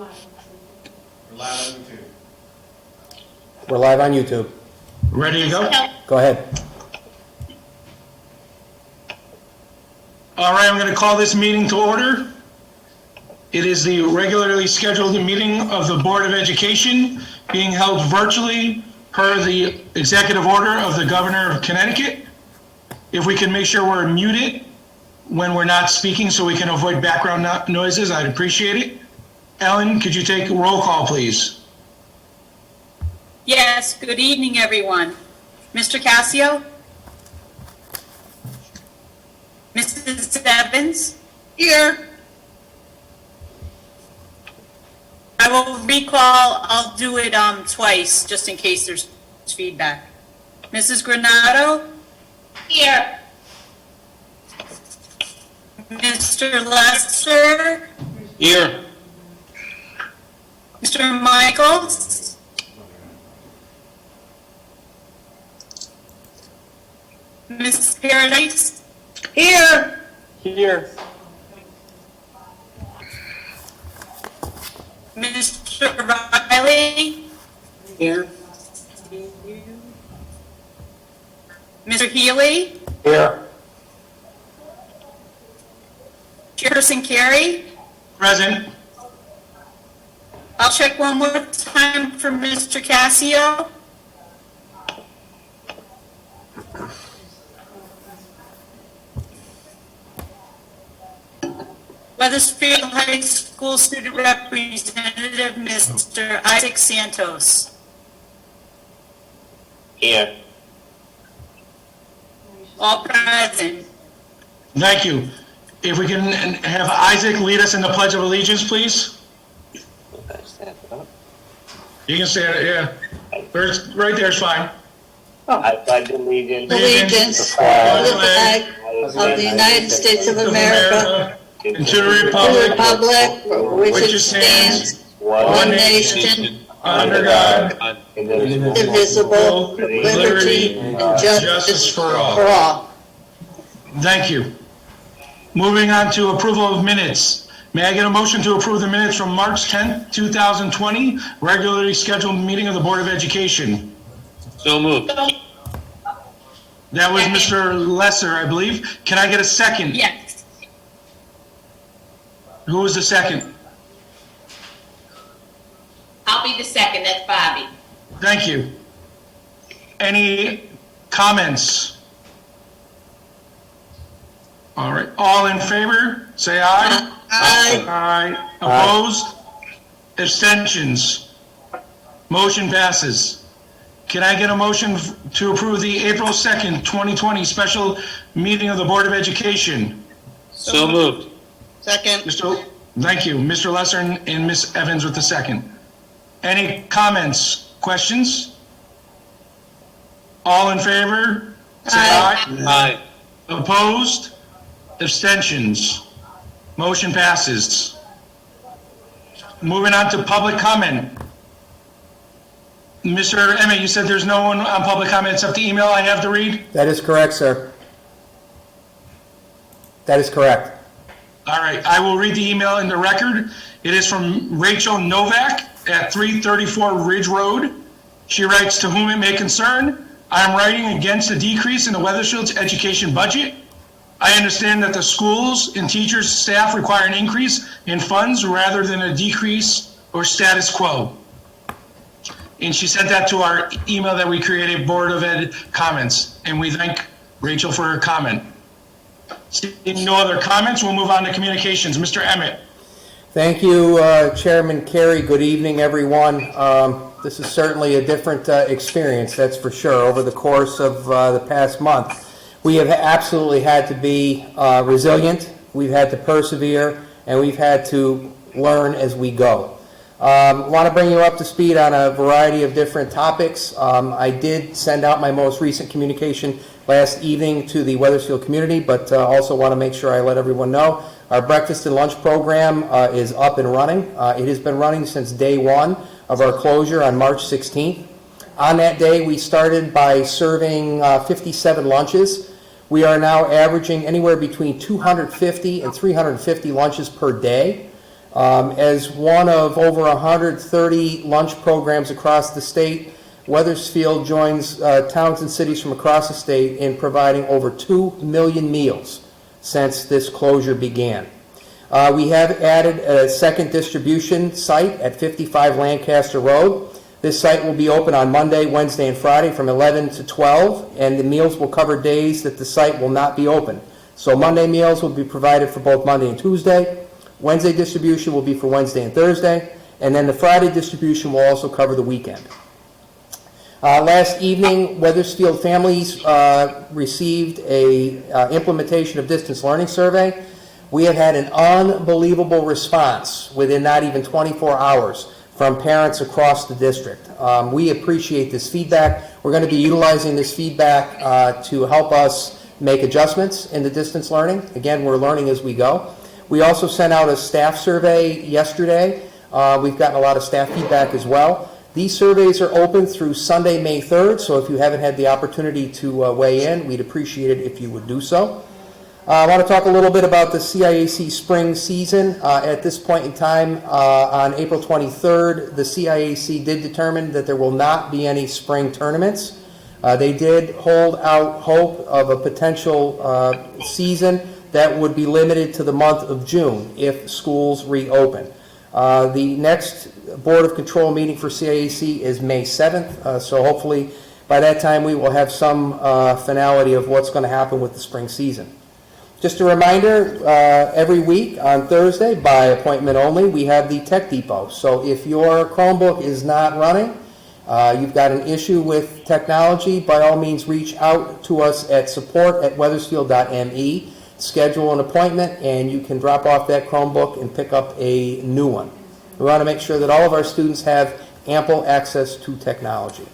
We're live on YouTube. Ready to go? Go ahead. All right, I'm going to call this meeting to order. It is the regularly scheduled meeting of the Board of Education being held virtually per the executive order of the Governor of Connecticut. If we can make sure we're muted when we're not speaking so we can avoid background noises, I'd appreciate it. Ellen, could you take a roll call, please? Yes, good evening, everyone. Mr. Cassio? Mrs. Evans? Here. I will recall, I'll do it twice, just in case there's feedback. Mrs. Granado? Here. Mr. Lester? Here. Mr. Michaels? Mrs. Paradise? Here. Here. Mr. Riley? Here. Mr. Healy? Here. Chairperson Carey? Present. I'll check one more time for Mr. Cassio. Wethersfield High School Student Representative, Mr. Isaac Santos. Here. All present. Thank you. If we can have Isaac lead us in the Pledge of Allegiance, please. You can say it, yeah. Right there is fine. I pledge allegiance Allegiance to the flag of the United States of America and to the to the republic republic for which it stands, one nation, under God, indivisible, with liberty and justice for all. Thank you. Moving on to approval of minutes. May I get a motion to approve the minutes from March 10th, 2020, regularly scheduled meeting of the Board of Education? So moved. That was Mr. Lesser, I believe. Can I get a second? Yes. Who was the second? I'll be the second, that's Bobby. Thank you. Any comments? All right, all in favor, say aye. Aye. Aye. Opposed? Abstentions? Motion passes. Can I get a motion to approve the April 2nd, 2020 special meeting of the Board of Education? So moved. Second. Thank you, Mr. Lesser and Ms. Evans with the second. Any comments, questions? All in favor? Say aye. Aye. Opposed? Abstentions? Motion passes. Moving on to public comment. Mr. Emmett, you said there's no one on public comment except the email I have to read? That is correct, sir. That is correct. All right, I will read the email in the record. It is from Rachel Novak at 334 Ridge Road. She writes, "To whom it may concern, I am writing against a decrease in the Wethersfield's education budget. I understand that the schools and teachers, staff require an increase in funds rather than a decrease or status quo." And she sent that to our email that we created, Board of Ed comments. And we thank Rachel for her comment. Seeing no other comments, we'll move on to communications. Mr. Emmett. Thank you, Chairman Carey. Good evening, everyone. This is certainly a different experience, that's for sure. Over the course of the past month, we have absolutely had to be resilient, we've had to persevere, and we've had to learn as we go. Want to bring you up to speed on a variety of different topics. I did send out my most recent communication last evening to the Wethersfield community, but also want to make sure I let everyone know our breakfast and lunch program is up and running. It has been running since day one of our closure on March 16th. On that day, we started by serving 57 lunches. We are now averaging anywhere between 250 and 350 lunches per day. As one of over 130 lunch programs across the state, Wethersfield joins towns and cities from across the state in providing over 2 million meals since this closure began. We have added a second distribution site at 55 Lancaster Road. This site will be open on Monday, Wednesday, and Friday from 11 to 12, and the meals will cover days that the site will not be open. So Monday meals will be provided for both Monday and Tuesday. Wednesday distribution will be for Wednesday and Thursday, and then the Friday distribution will also cover the weekend. Last evening, Wethersfield families received a implementation of distance learning survey. We have had an unbelievable response within not even 24 hours from parents across the district. We appreciate this feedback. We're going to be utilizing this feedback to help us make adjustments in the distance learning. Again, we're learning as we go. We also sent out a staff survey yesterday. We've gotten a lot of staff feedback as well. These surveys are open through Sunday, May 3rd, so if you haven't had the opportunity to weigh in, we'd appreciate it if you would do so. I want to talk a little bit about the CIAC spring season. At this point in time, on April 23rd, the CIAC did determine that there will not be any spring tournaments. They did hold out hope of a potential season that would be limited to the month of June if schools reopen. The next Board of Control meeting for CIAC is May 7th, so hopefully by that time we will have some finality of what's going to happen with the spring season. Just a reminder, every week on Thursday, by appointment only, we have the Tech Depot. So if your Chromebook is not running, you've got an issue with technology, by all means reach out to us at support@wethersfield.me, schedule an appointment, and you can drop off that Chromebook and pick up a new one. We want to make sure that all of our students have ample access to technology.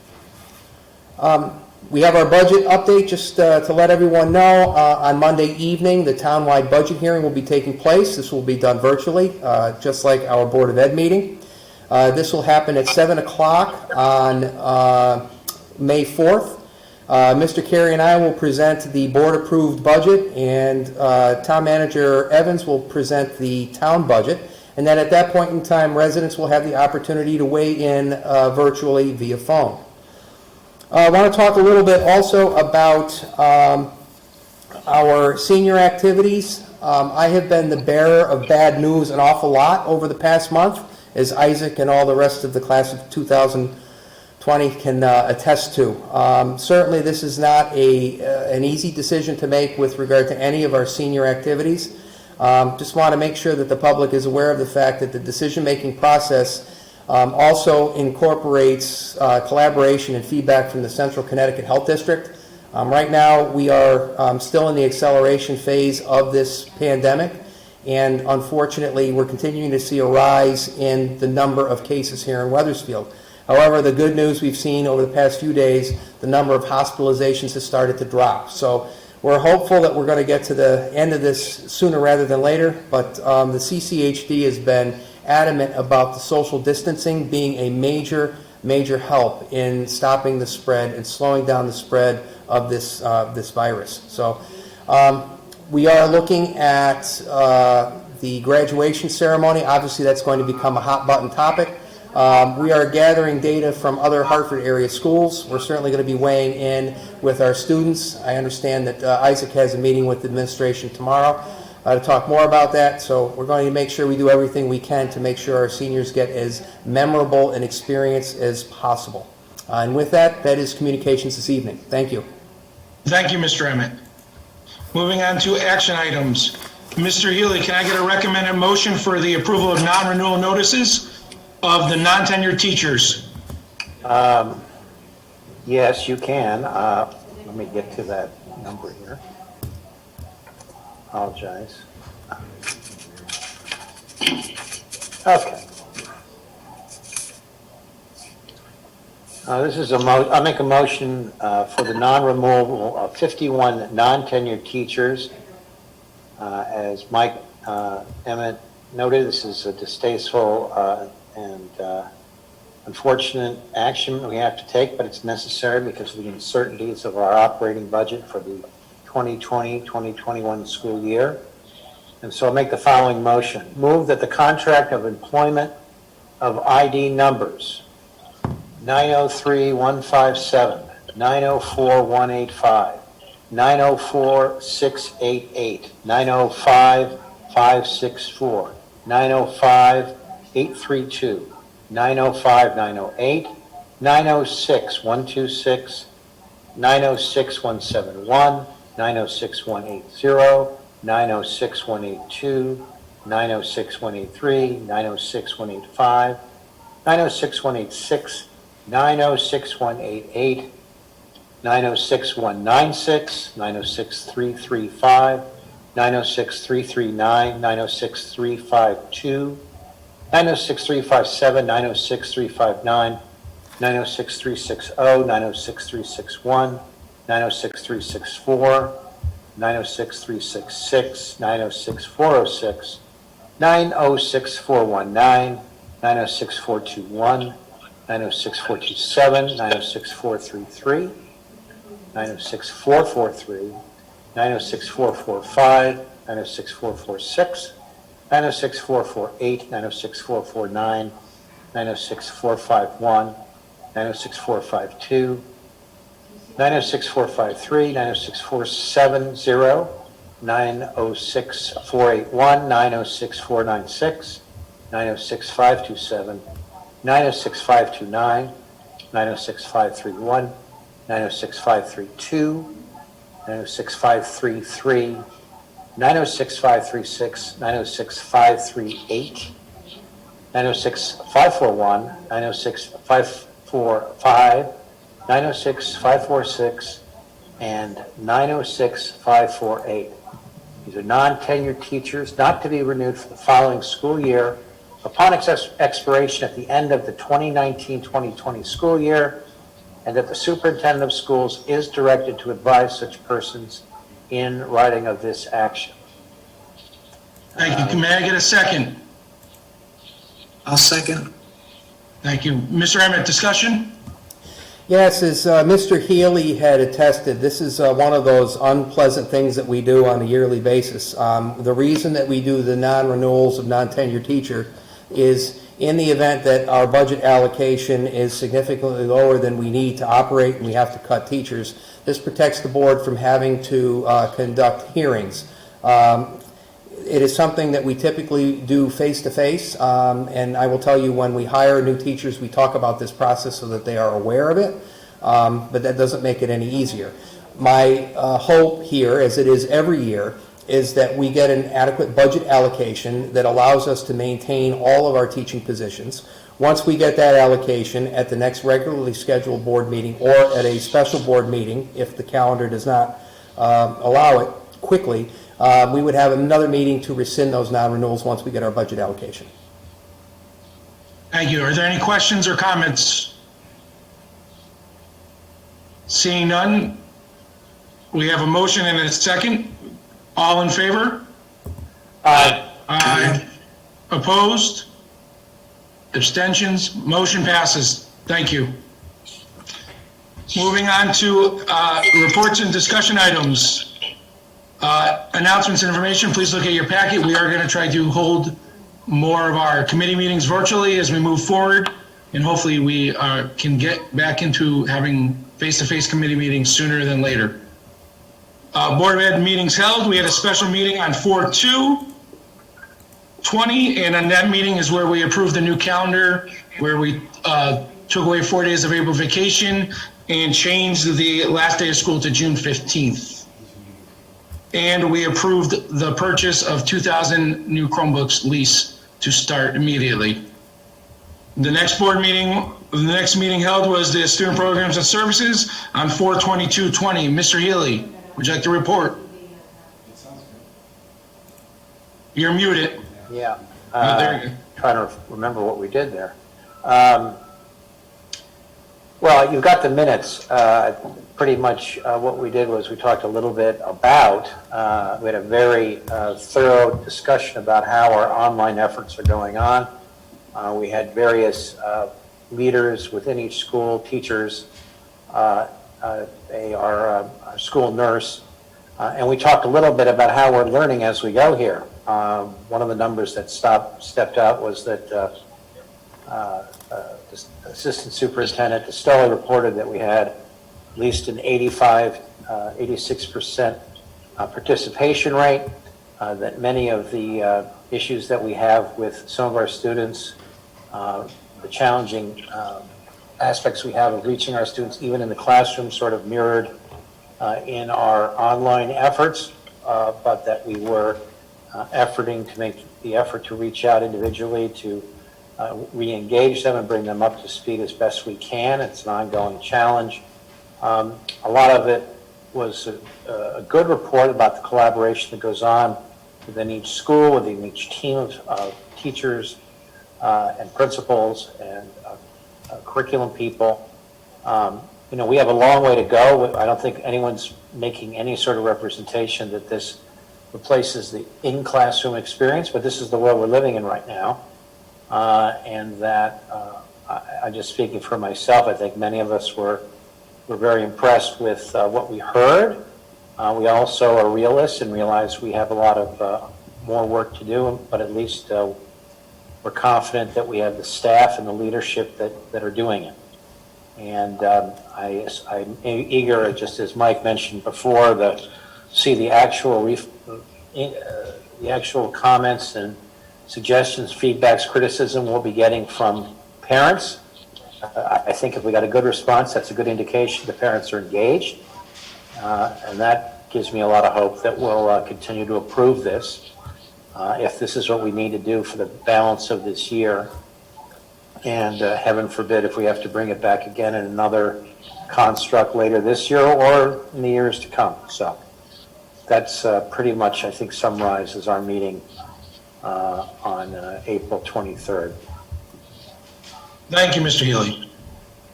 We have our budget update, just to let everyone know, on Monday evening, the townwide budget hearing will be taking place. This will be done virtually, just like our Board of Ed meeting. This will happen at 7 o'clock on May 4th. Mr. Carey and I will present the board-approved budget, and Town Manager Evans will present the town budget. And then at that point in time, residents will have the opportunity to weigh in virtually via phone. I want to talk a little bit also about our senior activities. I have been the bearer of bad news an awful lot over the past month, as Isaac and all the rest of the class of 2020 can attest to. Certainly this is not an easy decision to make with regard to any of our senior activities. Just want to make sure that the public is aware of the fact that the decision-making process also incorporates collaboration and feedback from the Central Connecticut Health District. Right now, we are still in the acceleration phase of this pandemic, and unfortunately, we're continuing to see a rise in the number of cases here in Wethersfield. However, the good news we've seen over the past few days, the number of hospitalizations has started to drop. So we're hopeful that we're going to get to the end of this sooner rather than later, but the CCHD has been adamant about the social distancing being a major help in stopping the spread and slowing down the spread of this virus. So we are looking at the graduation ceremony. Obviously, that's going to become a hot button topic. We are gathering data from other Hartford area schools. We're certainly going to be weighing in with our students. I understand that Isaac has a meeting with the administration tomorrow to talk more about that. So we're going to make sure we do everything we can to make sure our seniors get as memorable an experience as possible. And with that, that is communications this evening. Thank you. Thank you, Mr. Emmett. Moving on to action items. Mr. Healy, can I get a recommended motion for the approval of non-renewal notices of the non-tenured teachers? Yes, you can. Let me get to that number here. Apologize. Okay. This is I'll make a motion for the non-removal of 51 non-tenured teachers. As Mike Emmett noted, this is a distasteful and unfortunate action we have to take, but it's necessary because of the uncertainties of our operating budget for the 2020-2021 school year. And so I'll make the following motion. Move that the contract of employment of ID numbers 903-157, 904-185, 904-688, 905-564, 905-832, 905-908, 906-126, 906-171, 906-180, 906-182, 906-183, 906-185, 906-186, 906-188, 906-196, 906-335, 906-339, 906-352, 906-357, 906-359, 906-360, 906-361, 906-364, 906-366, 906-406, 906-419, 906-421, 906-427, 906-433, 906-443, 906-445, 906-446, 906-448, 906-449, 906-451, 906-452, 906-453, 906-470, 906-481, 906-496, 906-527, 906-529, 906-531, 906-532, 906-533, 906-536, 906-538, 906-541, 906-545, 906-546, and 906-548. These are non-tenured teachers not to be renewed for the following school year upon expiration at the end of the 2019-2020 school year, and that the superintendent of schools is directed to advise such persons in writing of this action. Thank you. May I get a second? I'll second. Thank you. Mr. Emmett, discussion? Yes, as Mr. Healy had attested, this is one of those unpleasant things that we do on a yearly basis. The reason that we do the non-renewals of non-tenured teacher is in the event that our budget allocation is significantly lower than we need to operate and we have to cut teachers, this protects the board from having to conduct hearings. It is something that we typically do face-to-face, and I will tell you, when we hire new teachers, we talk about this process so that they are aware of it, but that doesn't make it any easier. My hope here, as it is every year, is that we get an adequate budget allocation that allows us to maintain all of our teaching positions. Once we get that allocation at the next regularly scheduled board meeting or at a special board meeting, if the calendar does not allow it quickly, we would have another meeting to rescind those non-renewals once we get our budget allocation. Thank you. Are there any questions or comments? Seeing none, we have a motion and a second. All in favor? Aye. Aye. Opposed? Abstentions? Motion passes. Thank you. Moving on to reports and discussion items. Announcements and information, please look at your packet. We are going to try to hold more of our committee meetings virtually as we move forward, and hopefully we can get back into having face-to-face committee meetings sooner than later. Board of Ed meetings held. We had a special meeting on 4/2/20, and on that meeting is where we approved the new calendar, where we took away 4 days of April vacation and changed the last day of school to June 15th. And we approved the purchase of 2,000 new Chromebooks lease to start immediately. The next meeting held was the Student Programs and Services on 4/22/20. Mr. Healy, would you like to report? You're muted. Yeah. Oh, there you go. Trying to remember what we did there. Well, you've got the minutes. Pretty much what we did was we talked a little bit about, we had a very thorough discussion about how our online efforts are going on. We had various leaders within each school, teachers, our school nurse, and we talked a little bit about how we're learning as we go here. one of the numbers that stepped out was that the Assistant Superintendent Costello reported that we had at least an 86% participation rate, that many of the issues that we have with some of our students, the challenging aspects we have of reaching our students, even in the classroom, sort of mirrored in our online efforts, but that we were efforting to make the effort to reach out individually to re-engage them and bring them up to speed as best we can. It's an ongoing challenge. A lot of it was a good report about the collaboration that goes on within each school, within each team of teachers and principals and curriculum people. We have a long way to go. I don't think anyone's making any sort of representation that this replaces the in-classroom experience, but this is the world we're living in right now. And that, I'm just speaking for myself, I think many of us were very impressed with what we heard. We also are realists and realize we have a lot of more work to do, but at least we're confident that we have the staff and the leadership that are doing it. And I'm eager, just as Mike mentioned before, to see the actual comments and suggestions, feedbacks, criticism we'll be getting from parents. I think if we got a good response, that's a good indication the parents are engaged. And that gives me a lot of hope that we'll continue to approve this if this is what we need to do for the balance of this year. And heaven forbid if we have to bring it back again in another construct later this year or in the years to come. So that's pretty much, I think, summarizes our meeting on April 23rd. Thank you, Mr. Healy.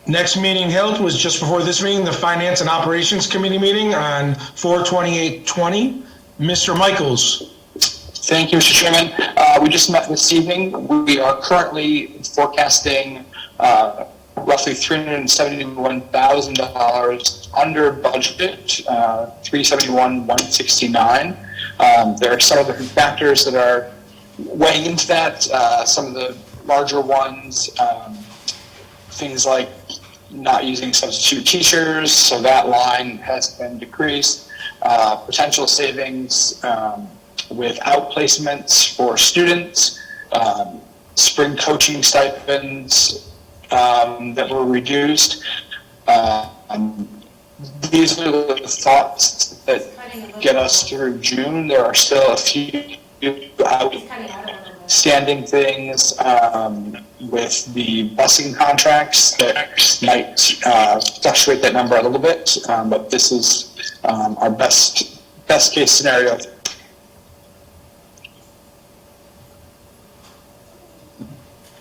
Next meeting held was just before this meeting, the Finance and Operations Committee meeting on 4/28/20. Mr. Michaels. Thank you, Mr. Chairman. We just met this evening. We are currently forecasting roughly $371,000 under budget, $371,169. There are several different factors that are weighing into that. Some of the larger ones, things like not using substitute teachers, so that line has been decreased. Potential savings with outplacements for students, spring coaching stipends that were reduced. These are the thoughts that get us through June. There are still a few outstanding things with the busing contracts that might fluctuate that number a little bit, but this is our best case scenario.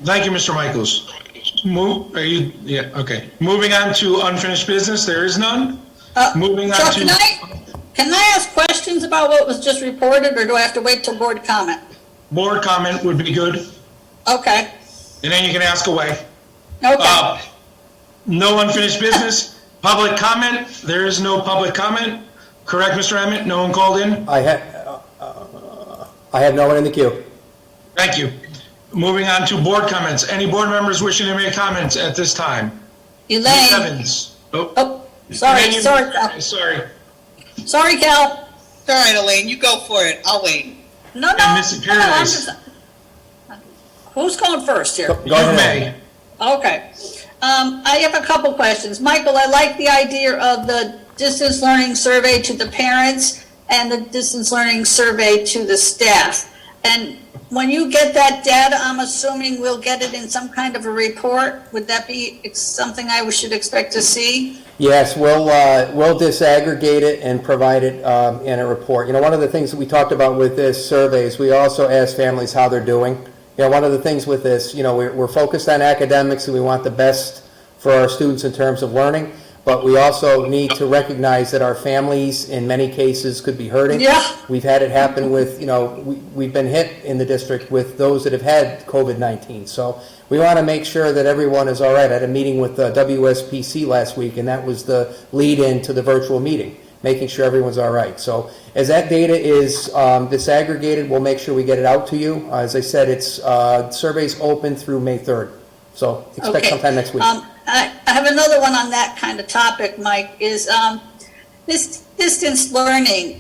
Thank you, Mr. Michaels. Okay. Moving on to unfinished business, there is none. Moving on Chuck, to... can I ask questions about what was just reported, or do I have to wait till board comment? Board comment would be good, Okay, and then you can ask away. okay. No unfinished business. Public comment, there is no public comment. Correct, Mr. Emmett? No one called in? I have no one in the queue. Thank you. Moving on to board comments. Any board members wishing to make comments at this time? Ms. Elaine, Evans. oh, sorry, Elaine, Cal. Sorry, Cal. All right, Elaine, you go for it. I'll wait. No, And Ms. no, I'm Paradise. just- Who's going first here? Go You ahead. may. Okay. I have a couple questions. Michael, I like the idea of the distance learning survey to the parents and the distance learning survey to the staff. And when you get that data, I'm assuming we'll get it in some kind of a report. Would that be something I should expect to see? Yes, we'll disaggregate it and provide it in a report. You know, one of the things that we talked about with this survey is we also asked families how they're doing. You know, one of the things with this, you know, we're focused on academics and we want the best for our students in terms of learning, but we also need to recognize that our families in many cases could be hurting. Yeah. We've had it happen with, you know, we've been hit in the district with those that have had COVID-19. So we want to make sure that everyone is all right. I had a meeting with WSPC last week, and that was the lead-in to the virtual meeting. making sure everyone's all right. So as that data is disaggregated, we'll make sure we get it out to you. As I said, it's surveys open through May 3rd. So expect Okay. sometime next week. I have another one on that kind of topic, Mike, is this distance learning.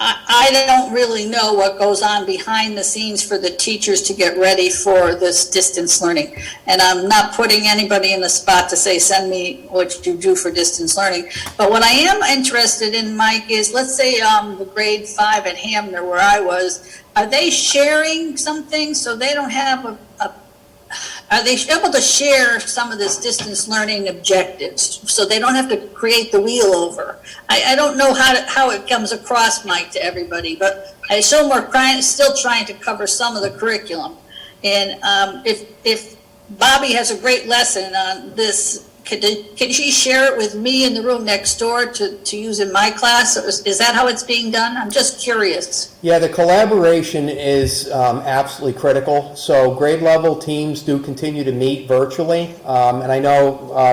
I don't really know what goes on behind the scenes for the teachers to get ready for this distance learning. And I'm not putting anybody in the spot to say, send me what you do for distance learning. But what I am interested in, Mike, is let's say the grade 5 at Hamner where I was, are they sharing something so they don't have are they able to share some of this distance learning objectives so they don't have to create the wheel over? I don't know how it comes across, Mike, to everybody, but I assume we're still trying to cover some of the curriculum. And if Bobby has a great lesson on this, can she share it with me in the room next door to use in my class? Is that how it's being done? I'm just curious. Yeah, the collaboration is absolutely critical. So grade level teams do continue to meet virtually. And I know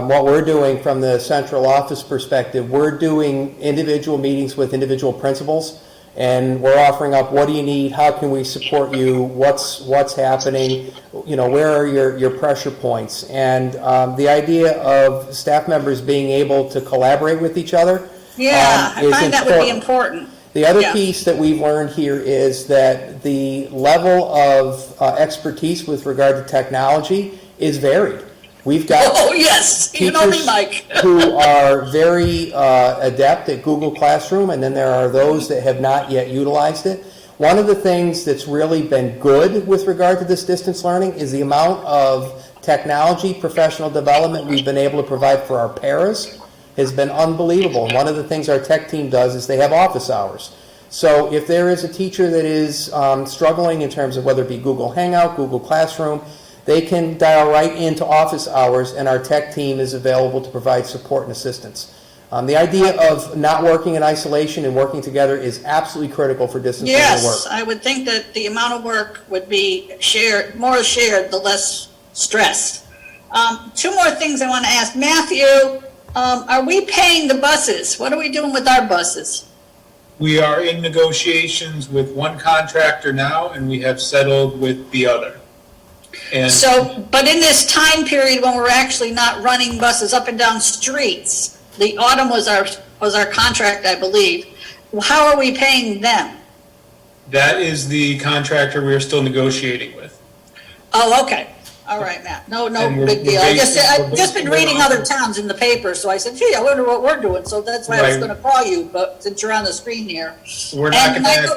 what we're doing from the central office perspective, we're doing individual meetings with individual principals. And we're offering up, what do you need? How can we support you? What's happening? You know, where are your pressure points? And the idea of staff members being able to collaborate with each other. Yeah, I find that would be important. The other piece that we've learned here is that the level of expertise with regard to technology is varied. We've got yes, you know me, Mike. who are very adept at Google Classroom, and then there are those that have not yet utilized it. One of the things that's really been good with regard to this distance learning is the amount of technology, professional development we've been able to provide for our paras has been unbelievable. And one of the things our tech team does is they have office hours. So if there is a teacher that is struggling in terms of whether it be Google Hangout, Google Classroom, they can dial right into office hours, and our tech team is available to provide support and assistance. The idea of not working in isolation and working together is absolutely critical for distance learning work. Yes, I would think that the amount of work would be more shared, the less stress. 2 more things I want to ask. Matthew, are we paying the buses? What are we doing with our buses? We are in negotiations with one contractor now, and we have settled with the other. And So, but in this time period when we're actually not running buses up and down streets, the autumn was our contract, I believe. How are we paying them? that is the contractor we are still negotiating with. Oh, okay. All right, Matt. No And we're big deal. I've just basing been it reading on- other towns in the paper, so I said, gee, I wonder what we're doing. So that's why I was Right. going to call you, but since you're on the screen here. We're not And going Michael-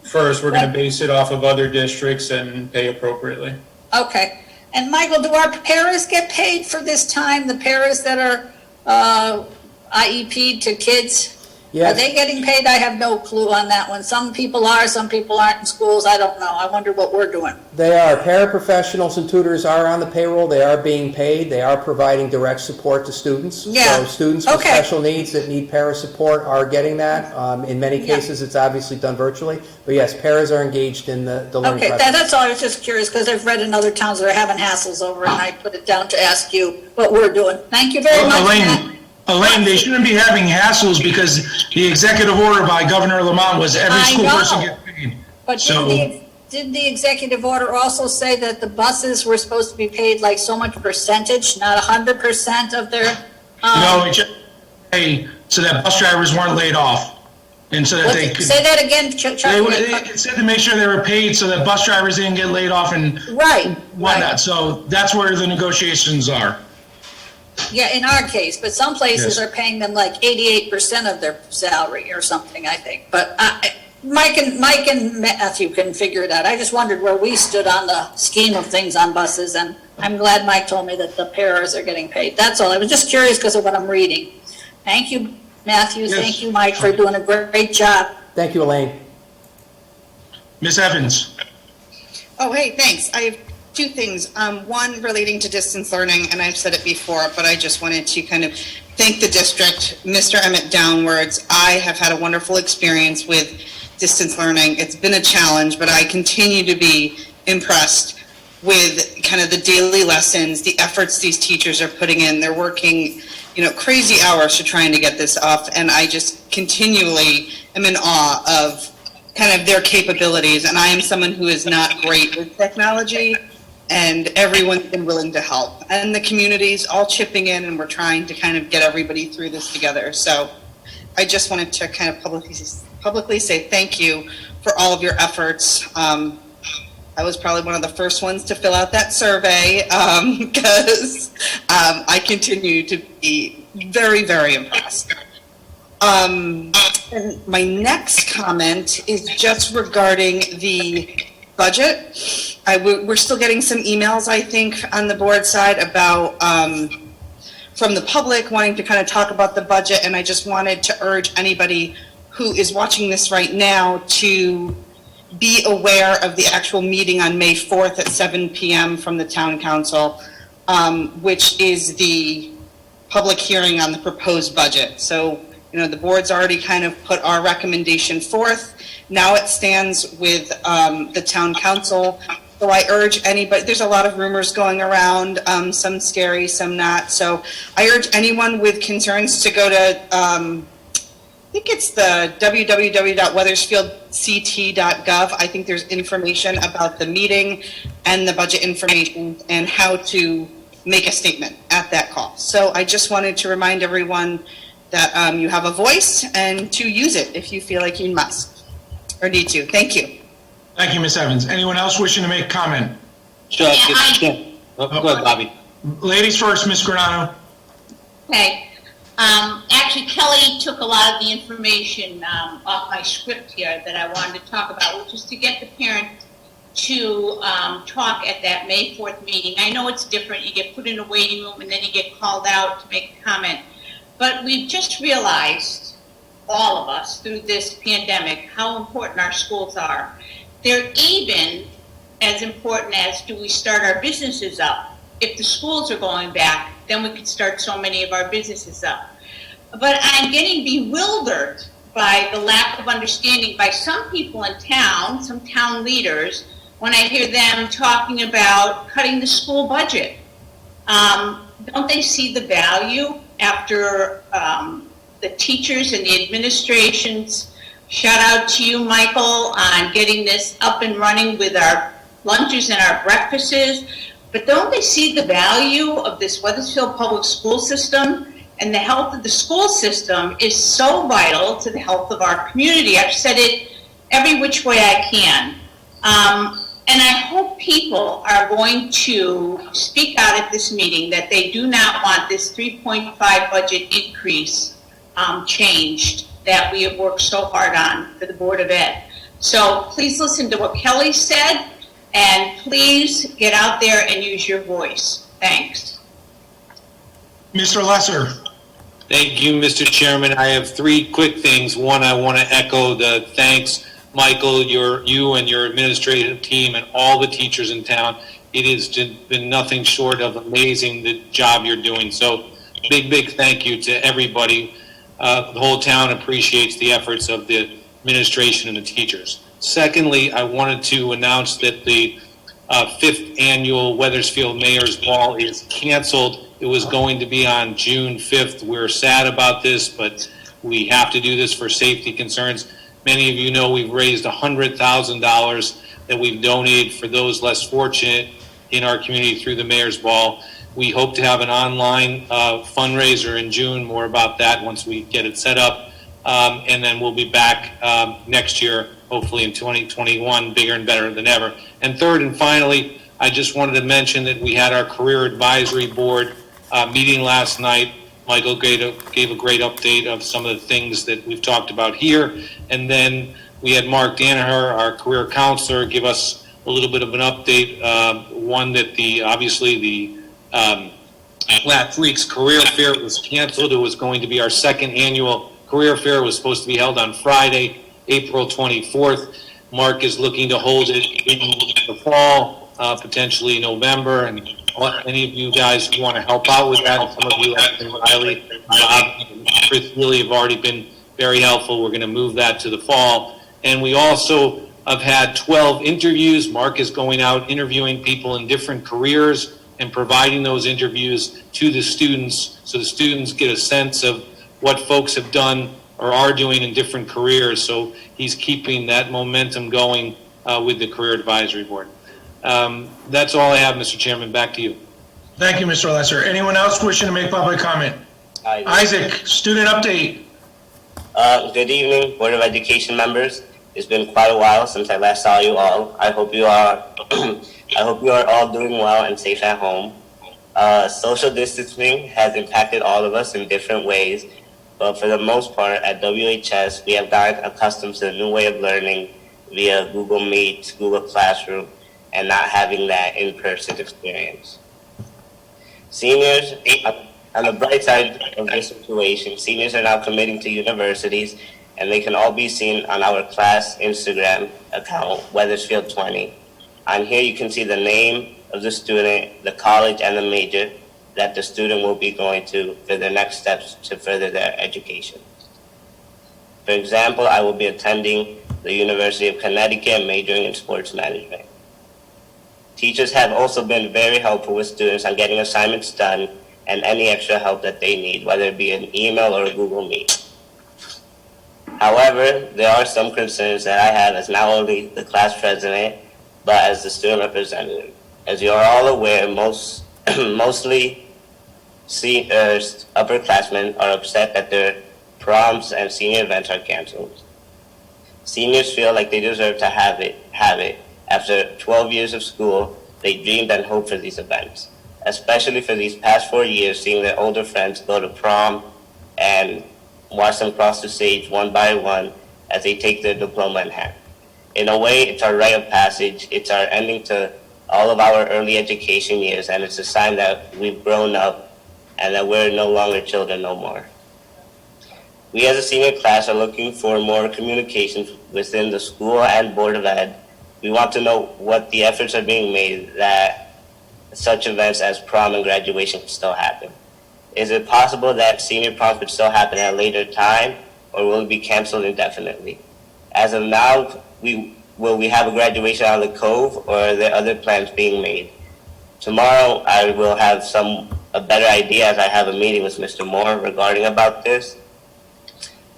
to, first, we're going to base it off of other districts and pay appropriately. Okay. And Michael, do our paras get paid for this time? The paras that are IEP to kids? Yes. Are they getting paid? I have no clue on that one. Some people are, some people aren't in schools. I don't know. I wonder what we're doing. They are. Paraprofessionals and tutors are on the payroll. They are being paid. They are providing direct support to students. Yeah. So students with Okay. special needs that need para support are getting that. In many Yeah. cases, it's obviously done virtually. But yes, paras are engaged in the learning Okay, process. that's all. I was just curious because I've read in other towns that are having hassles over it, and I put it down to ask you what we're doing. Thank you very much, Matt. Elaine, they shouldn't be having hassles because the executive order by Governor Lamont was every I school know. person gets paid. But So- didn't the executive order also say that the buses were supposed to be paid like so much percentage, not 100% of their? No, it just, hey, so that bus drivers weren't laid off. And so that they could, Say that again, Charlie. it said to make sure they were paid so that bus drivers didn't get laid off and Right, whatnot. right. So that's where the negotiations are. Yeah, in our case, but some places Yes. are paying them like 88% of their salary or something, I think. But Mike and Matthew can figure it out. I just wondered where we stood on the scheme of things on buses, and I'm glad Mike told me that the paras are getting paid. That's all. I was just curious because of what I'm reading. Thank you, Matthew. Yes. Thank you, Mike, for doing a great job. Thank you, Elaine. Ms. Evans? Oh, hey, thanks. I have two things. One relating to distance learning, and I've said it before, but I just wanted to kind of thank the district, Mr. Emmett Downwards. I have had a wonderful experience with distance learning. It's been a challenge, but I continue to be impressed with kind of the daily lessons, the efforts these teachers are putting in. They're working crazy hours to trying to get this up, and I just continually am in awe of kind of their capabilities, and I am someone who is not great with technology, and everyone's been willing to help, and the community's all chipping in, and we're trying to kind of get everybody through this together. So I just wanted to kind of publicly say thank you for all of your efforts. I was probably one of the first ones to fill out that survey because I continue to be very, very impressed. And my next comment is just regarding the budget. We're still getting some emails, I think, on the board side about from the public wanting to kind of talk about the budget, and I just wanted to urge anybody who is watching this right now to be aware of the actual meeting on May 4th at 7 p.m. from the town council, which is the public hearing on the proposed budget. So, the board's already kind of put our recommendation forth. Now it stands with the town council. So I urge anybody, there's a lot of rumors going around, some scary, some not. So I urge anyone with concerns to go to, I think it's the www.wethersfieldct.gov. I think there's information about the meeting and the budget information and how to make a statement at that call. So I just wanted to remind everyone that you have a voice and to use it if you feel like you must or need to. Thank you. Thank you, Ms. Evans. Anyone else wishing to make comment? Chuck, Yeah, go ahead, Bobby. Ladies first, Ms. Granado. Okay. Actually, Kelly took a lot of the information off my script here that I wanted to talk about, which is to get the parents to talk at that May 4th meeting. I know it's different. You get put in a waiting room and then you get called out to make a comment. But we've just realized, all of us, through this pandemic, how important our schools are. They're even as important as, do we start our businesses up? If the schools are going back, then we could start so many of our businesses up. But I'm getting bewildered by the lack of understanding by some people in town, some town leaders, when I hear them talking about cutting the school budget. Don't they see the value after the teachers and the administrations? Shout out to you, Michael, on getting this up and running with our lunches and our breakfasts. But don't they see the value of this Wethersfield public school system? And the health of the school system is so vital to the health of our community. I've said it every which way I can. And I hope people are going to speak out at this meeting that they do not want this 3.5 budget increase changed that we have worked so hard on for the Board of Ed. So please listen to what Kelly said, and please get out there and use your voice. Thanks. Mr. Lesser. Thank you, Mr. Chairman. I have three quick things. One, I want to echo the thanks, Michael, you and your administrative team and all the teachers in town. It has been nothing short of amazing, the job you're doing. So big thank you to everybody. The whole town appreciates the efforts of the administration and the teachers. Secondly, I wanted to announce that the 5th annual Wethersfield Mayor's Ball is canceled. It was going to be on June 5th. We're sad about this, but we have to do this for safety concerns. Many of you know we've raised $100,000 that we've donated for those less fortunate in our community through the Mayor's Ball. We hope to have an online fundraiser in June, more about that once we get it set up. And then we'll be back next year, hopefully in 2021, bigger and better than ever. And third and finally, I just wanted to mention that we had our Career Advisory Board meeting last night. Michael gave a great update of some of the things that we've talked about here. And then we had Mark Danaher, our career counselor, give us a little bit of an update. One that obviously the last week's career fair was canceled. It was going to be our second annual career fair. It was supposed to be held on Friday, April 24th. Mark is looking to hold it in the fall, potentially November. And any of you guys who want to help out with that, and some of you, Riley, Bob, and Chris, really have already been very helpful. We're going to move that to the fall. And we also have had 12 interviews. Mark is going out interviewing people in different careers and providing those interviews to the students so the students get a sense of what folks have done or are doing in different careers. So he's keeping that momentum going with the Career Advisory Board. That's all I have, Mr. Chairman. Back to you. Thank you, Mr. Lesser. Anyone else wishing to make public comment? Isaac, student update. Good evening, Board of Education members. It's been quite a while since I last saw you all. I hope you are I hope you are all doing well and safe at home. Social distancing has impacted all of us in different ways, but for the most part at WHS, we have gotten accustomed to the new way of learning via Google Meet, Google Classroom, and not having that in-person experience. Seniors, on the bright side of this situation, seniors are now committing to universities, and they can all be seen on our class Instagram account, Wethersfield 20. On here you can see the name of the student, the college, and the major that the student will be going to for their next steps to further their education. For example, I will be attending the University of Connecticut, majoring in sports management. Teachers have also been very helpful with students on getting assignments done and any extra help that they need, whether it be an email or a Google Meet. However, there are some concerns that I have as not only the class president, but as the student representative. As you are all aware, mostly upperclassmen are upset that their proms and senior events are canceled. Seniors feel like they deserve to have it. After 12 years of school, they dreamed and hoped for these events, especially for these past 4 years, seeing their older friends go to prom and watch them cross the stage one by one as they take their diploma in hand. In a way, it's our rite of passage. It's our ending to all of our early education years, and it's a sign that we've grown up and that we're no longer children no more. We as a senior class are looking for more communication within the school and Board of Ed. We want to know what the efforts are being made that such events as prom and graduation can still happen. Is it possible that senior prom could still happen at a later time, or will it be canceled indefinitely? As of now, will we have a graduation out of the Cove, or are there other plans being made? Tomorrow, I will have a better idea as I have a meeting with Mr. Moore regarding about this.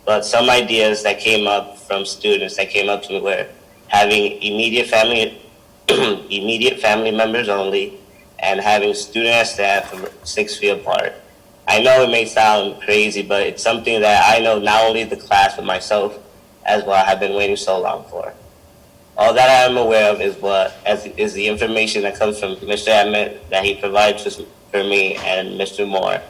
But some ideas that came up from students that came up to me were having immediate family members only, and having student and staff 6 feet apart. I know it may sound crazy, but it's something that I know not only the class, but myself as well have been waiting so long for. All that I am aware of is the information that comes from Mr. Emmett that he provides for me and Mr. Moore,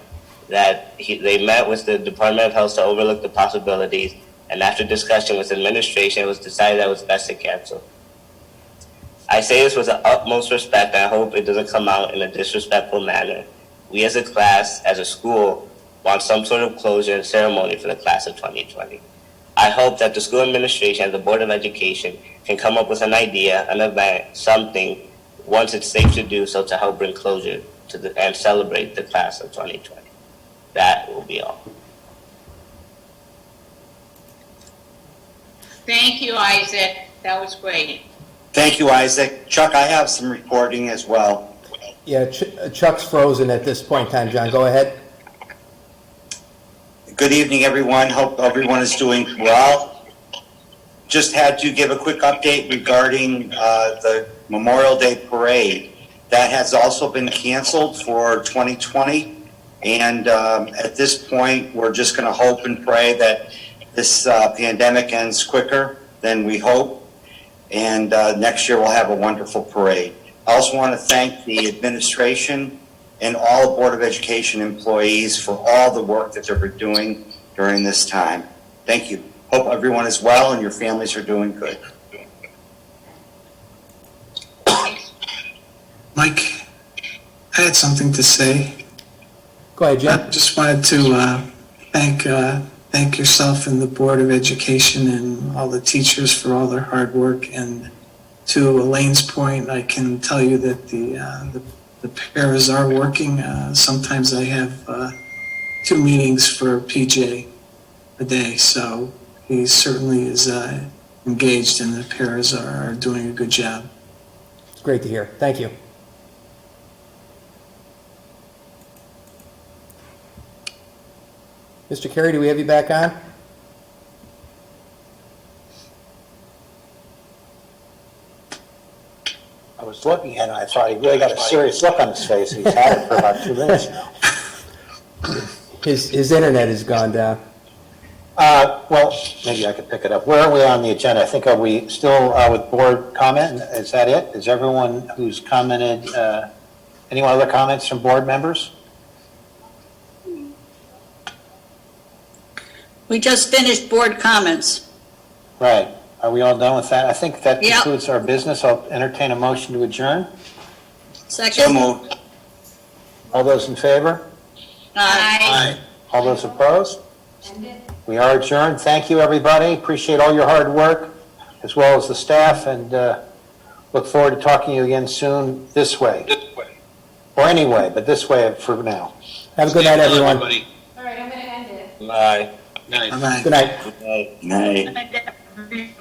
that they met with the Department of Health to overlook the possibilities, and after discussion with administration, it was decided that it was best to cancel. I say this with the utmost respect, and I hope it doesn't come out in a disrespectful manner. We as a class, as a school, want some sort of closure and ceremony for the class of 2020. I hope that the school administration and the Board of Education can come up with an idea, an event, something, once it's safe to do so, to help bring closure to and celebrate the class of 2020. That will be all. Thank you, Isaac. That was great. Thank you, Isaac. Chuck, I have some reporting as well. Yeah, Chuck's frozen at this point in time. John, go ahead. Good evening, everyone. Hope everyone is doing well. Just had to give a quick update regarding the Memorial Day Parade. That has also been canceled for 2020. And at this point, we're just going to hope and pray that this pandemic ends quicker than we hope. And next year we'll have a wonderful parade. I also want to thank the administration and all Board of Education employees for all the work that they're doing during this time. Thank you. Hope everyone is well and your families are doing good. Mike, I had something to say. Go ahead, Jim. I just wanted to thank yourself and the Board of Education and all the teachers for all their hard work. And to Elaine's point, I can tell you that the paras are working. Sometimes I have 2 meetings for PJ a day, so he certainly is engaged, and the paras are doing a good job. It's great to hear. Thank you. Mr. Carey, do we have you back on? I was looking at him, I thought he really got a serious look on his face. He's had it for about 2 minutes now. His internet has gone down. Well, maybe I could pick it up. Where are we on the agenda? I think, are we still with board comment? Is that it? Is everyone who's commented, any other comments from board members? We just finished board comments. Right. Are we all done with that? I think that Yep. concludes our business. I'll entertain a motion to adjourn. Second? moved. All those in favor? Aye. All those opposed? We are adjourned. Thank you, everybody. Appreciate all your hard work, as well as the staff, and look forward to talking to you again soon this way. Or anyway, but this way for now. Have a good night, everyone. Everybody. All right, I'm going to end it. Bye. Night. Bye-bye. Good night. Good night. Night. And